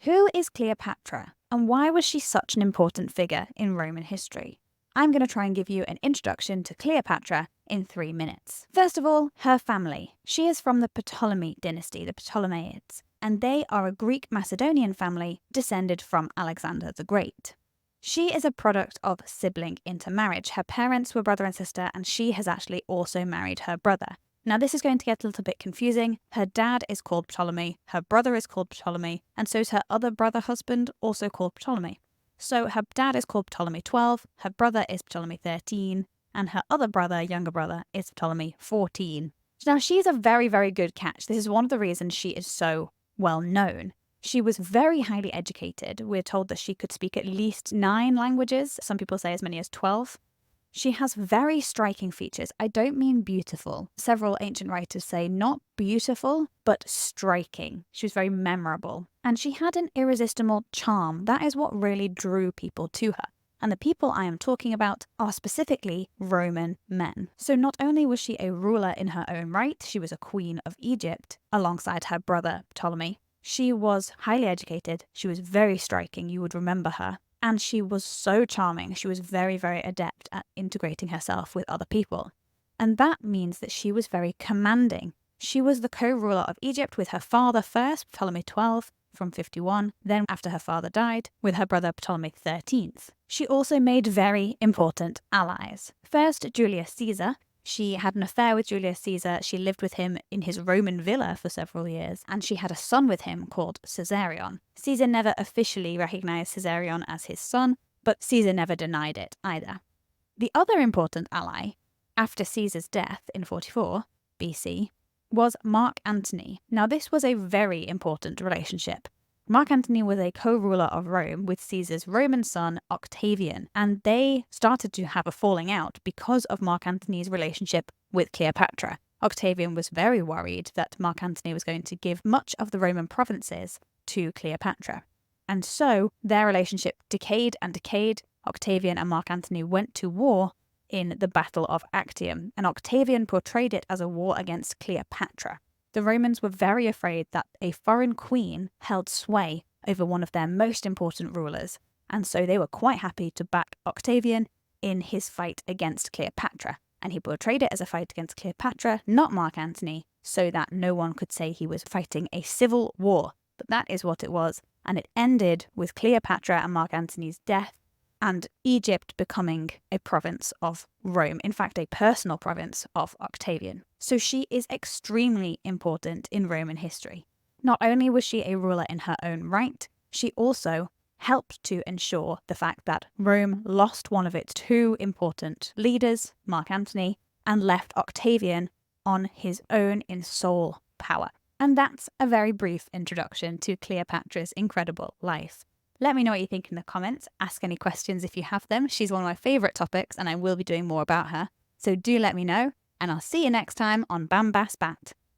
Who is Cleopatra, and why was she such an important figure in Roman history? I'm going to try and give you an introduction to Cleopatra in 3 minutes. First of all, her family. She is from the Ptolemy dynasty, the Ptolemaids, and they are a Greek Macedonian family descended from Alexander the Great. She is a product of sibling intermarriage. Her parents were brother and sister, and she has actually also married her brother. Now, this is going to get a little bit confusing. Her dad is called Ptolemy, her brother is called Ptolemy, and so is her other brother husband, also called Ptolemy. So her dad is called Ptolemy 12, her brother is Ptolemy 13, and her other brother, younger brother, is Ptolemy 14. Now, she's a very, very good catch. This is one of the reasons she is so well known. She was very highly educated. We're told that she could speak at least 9 languages. Some people say as many as 12. She has very striking features. I don't mean beautiful. Several ancient writers say not beautiful, but striking. She was very memorable. And she had an irresistible charm. That is what really drew people to her. And the people I am talking about are specifically Roman men. So not only was she a ruler in her own right, she was a queen of Egypt alongside her brother Ptolemy. She was highly educated. She was very striking. You would remember her. And she was so charming. She was very, very adept at integrating herself with other people. And that means that she was very commanding. She was the co-ruler of Egypt with her father first, Ptolemy 12, from 51, then after her father died, with her brother Ptolemy 13th. She also made very important allies. First, Julius Caesar. She had an affair with Julius Caesar. She lived with him in his Roman villa for several years, and she had a son with him called Caesarion. Caesar never officially recognized Caesarion as his son, but Caesar never denied it either. The other important ally, after Caesar's death in 44 BC, was Mark Antony. Now, this was a very important relationship. Mark Antony was a co-ruler of Rome with Caesar's Roman son, Octavian, and they started to have a falling out because of Mark Antony's relationship with Cleopatra. Octavian was very worried that Mark Antony was going to give much of the Roman provinces to Cleopatra. And so their relationship decayed and decayed. Octavian and Mark Antony went to war in the Battle of Actium, and Octavian portrayed it as a war against Cleopatra. The Romans were very afraid that a foreign queen held sway over one of their most important rulers, and so they were quite happy to back Octavian in his fight against Cleopatra. And he portrayed it as a fight against Cleopatra, not Mark Antony, so that no one could say he was fighting a civil war. But that is what it was, and it ended with Cleopatra and Mark Antony's death, and Egypt becoming a province of Rome, in fact a personal province of Octavian. So she is extremely important in Roman history. Not only was she a ruler in her own right, she also helped to ensure the fact that Rome lost one of its 2 important leaders, Mark Antony, and left Octavian on his own in sole power. And that's a very brief introduction to Cleopatra's incredible life. Let me know what you think in the comments. Ask any questions if you have them. She's one of my favourite topics and I will be doing more about her. So do let me know, and I'll see you next time on bambasbat.